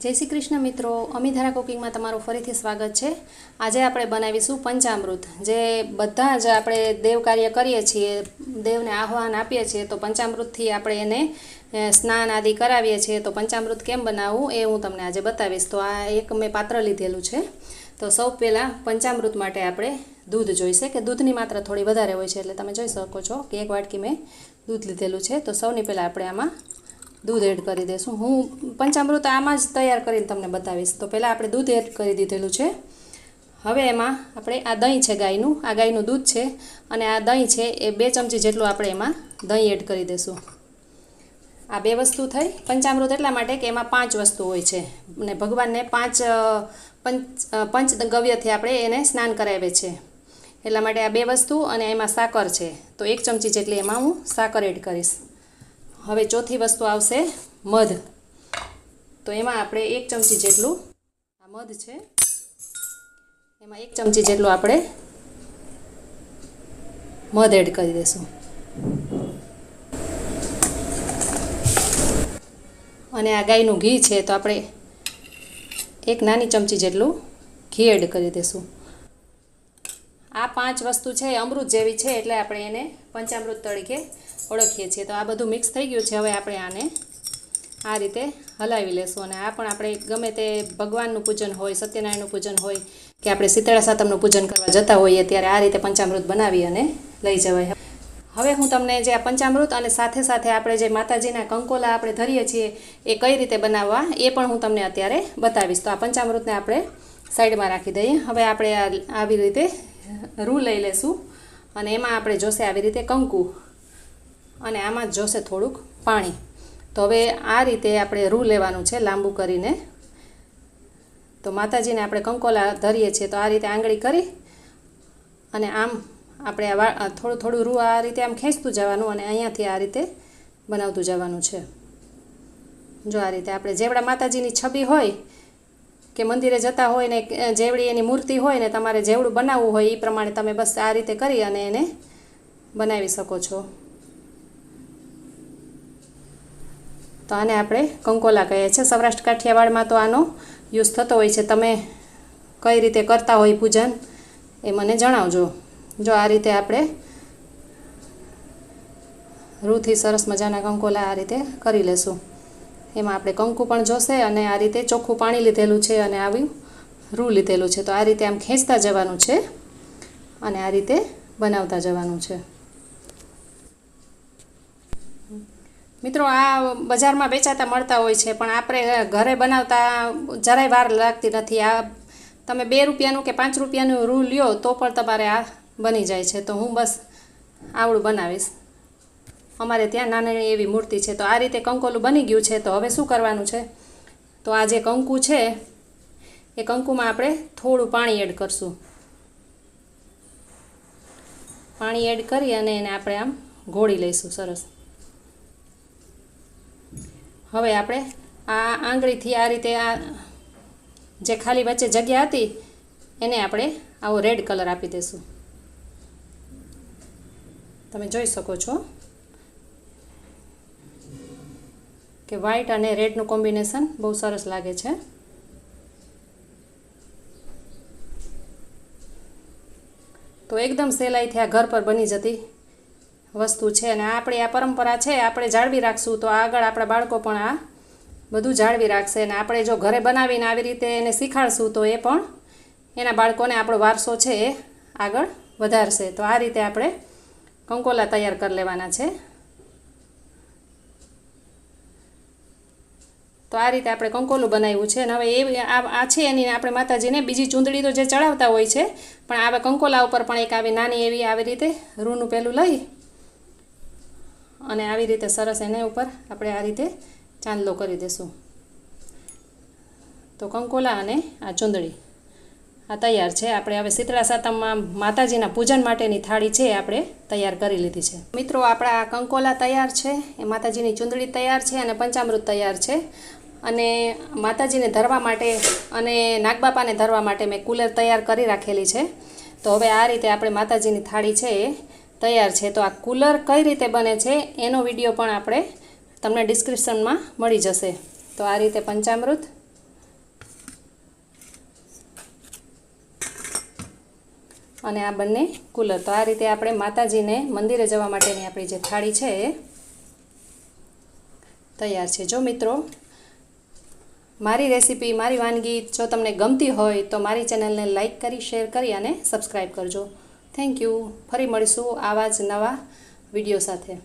जय श्री कृष्ण मित्रों, अमिधारा कुकिंग में तमारुं फरीथी स्वागत है। आज आपणे बनावीशुं पंचामृत। जे बधा ज आपणे देव कार्य करीए छीए, देवने आह्वान आपीए छीए तो पंचामृतथी आपणे एने स्नान आदि करावीए छीए। तो पंचामृत केम बनाववुं ए हूँ तमने आज बतावीश। तो आ एक मैं पात्र लीधेलुं छे। तो सौ पहेला पंचामृत माटे आपणे दूध जोईशे के दूधनी मात्रा थोड़ी वधारे होय छे, एटले तमे जोई शको छो कि एक वाटकी मैं दूध लीधेलुं छे। तो सौनी पहेला आपणे आमां दूध एड करी देशुं। हूँ पंचामृत आमां ज तैयार करीने तमने बतावीश। तो पहेला आपणे दूध एड करी दीधेलुं छे। हवे एमां आपणे आ दહીં छे गायनुं, आ गायनुं दूध छे अने आ दહીં छे ए 2 चमची जेटલું आपणे एमां दહીં एड करी देशुं। आ 2 वस्तु थई। पंचामृत एटला माटे के एमां 5 वस्तु होय छे अने भगवानने 5 पंचगव्यथी आपणे एने स्नान करावे छे, એટલા માટે આ 2 વસ્તુ અને એમાં સાકર છે। તો 1 ચમચી જેટલી એમાં હું સાકર એડ કરીશ। હવે ચોથી વસ્તુ આવશે મધ। તો એમાં આપણે 1 ચમચી જેટલું આ મધ છે, એમાં 1 ચમચી જેટલું આપણે મધ એડ કરી દેશું। અને આ ગાયનું ઘી છે તો આપણે 1 નાની ચમચી જેટલું ઘી એડ કરી દેશું। आ 5 वस्तु है अमृत जेवी है एटले आपणे एने पंचामृत तरीके ओळखीए छीए। तो आ बधुं मिक्स थई गयुं छे। हवे आपणे आने आ रीते हलावी लेशुं अने आ पण आपणे गमे ते भगवाननुं पूजन होय, सत्यनारायणनुं पूजन होय के आपणे शीतळा सातमनुं पूजन करवा जता होईए त्यारे आ रीते पंचामृत बनावी अने लई जवाय। हवे हूँ तमने जे आ पंचामृत अने साथे साथे आपणे जे माताजीना कंकोला आपणे धरीए छीए ए कई रीते बनाववा ए पण हूँ तमने अत्यारे बतावीश। तो आ पंचामृतने आपणे साइडमां राखी दईए। हवे आपणे आवी रीते रूँ लई लेशुं अने एमां आपणे जोशे आवी रीते कंकु अने आमां जोशे थोड़ुंक पाणी। तो हवे आ रीते आपणे रूँ लेवानुं छे लांबू करीने। तो माताजीने आपणे कंकोला धरीए छीए तो आ रीते आंगળી करी अने आम आपणे थोड़ुं थोड़ुं रूँ आ रीते आम खेंचतुं जवानुं अने अहींयाथी आ रीते बनावतुं जवानुं छे। जो आ रीते आपणे जेवड़ा माताजीनी छबी होय के मंदिरे जता होय ने जेवड़ी एनी मूर्ति होय ने तमारे जेवड़ुं बनाववुं होय ए प्रमाणे तमे बस आ रीते करी अने एने बनावी शको छो। तो आने आपणे कंकोला कहीए छे। सौराष्ट्र काठियावाड़मां तो आनो यूज थतो होय छे। तमे कई रीते करता होय पूजन ए मने जणावजो। जो आ रीते आपणे रूथी सरस मजाना कंकोला आ रीते करी लेशुं। एमां आपणे कंकु पण जोशे अने आ रीते चोख्खुं पाणी लीधेलुं छे अने आवी रूँ लीधेलुं छे। तो आ रीते आम खेंचता जवानुं छे अने आ रीते बनावता जवानुं छे। मित्रों आ बजारमां वेचाता मळता होय छे पण आपणे घरे बनावता जराय वार लागती नथी। आ तमे 2 રૂપિયાનું કે 5 રૂપિયાનું रूँ લ્યો तो पण तमारे आ बनी जाय छे। तो हूँ बस आवडું बनावीश। अमारे त्यां नानी एवी मूर्ति है। तो आ रीते कंकोलू बनी गयुं छे। तो हवे शुं करवानुं छे, तो आ जे कंकु छे ए कंकुमां आपणे थोड़ुं पाणी एड करशुं। पाणी एड करी अने एने आपणे आम घोળી लईशुं सरस। हवे आपणे आ आंगळीथी आ रीते आ जे खाली वच्चे जग्या हती एने आपणे आवो रेड कलर आपी देशुं। तमे जोई शको छो कि व्हाइट अने रेडनुं कॉम्बिनेशन बहुत सरस लागे छे। तो एकदम सहेलाईथी आ घर पर बनी जती वस्तु छे अने आपणी आ परंपरा छे आपणे जाळवी राखशुं तो आगळ आपणा बाळको पण आ बधुं जाळवी राखशे। अने आपणे जो घरे बनावीने आवी रीते एने शीखाडशुं तो ए पण एना बाळकोने आपणो वारसो छे ए आगळ वधारशे। तो आ रीते आपणे कंकोला तैयार कर लेवाना छे। तो आ रीते आपणे कंकोलू बनाव्युं छे। हवे ए आ छे एनी आपणे माताजीने बीजी चूंदड़ी तो जे चढ़ावता होय छे पण आवा कंकोला उपर पण एक आवी नानी एवी आवी रीते रूનું पेલું લઈ અને આવી રીતે સરસ એને ઉપર આપણે આ રીતે ચાંદલો કરી દેશું। તો કંકોલા અને આ ચૂંદડી આ તૈયાર છે। આપણે હવે શીતળા સાતમમાં માતાજીના પૂજન માટેની થાળી છે આપણે તૈયાર કરી લીધી છે। મિત્રો આપણા કંકોલા તૈયાર છે, એ માતાજીની ચૂંદડી તૈયાર છે અને પંચામૃત તૈયાર છે। અને માતાજીને ધરવા માટે અને નાગબાપાને ધરવા માટે મેં કુલર તૈયાર કરી રાખેલી છે। તો હવે આ રીતે આપણે માતાજીની થાળી છે એ તૈયાર છે। તો આ કુલર કઈ રીતે બને છે એનો વિડીયો પણ આપણે તમને ડિસ્ક્રિપ્શનમાં મળી જશે। તો આ રીતે પંચામૃત અને આ બંને કુલર. તો આ રીતે આપણે માતાજીને મંદિરે જવા માટેની આપણી જે થાળી છે એ તૈયાર છે. જો મિત્રો, મારી રેસીપી, મારી વાનગી જો તમને ગમતી હોય તો મારી ચેનલને લાઈક કરી, શેર કરી અને સબસ્ક્રાઈબ કરજો. Thank you. ફરી મળીશું આવા જ નવા વિડીયો સાથે.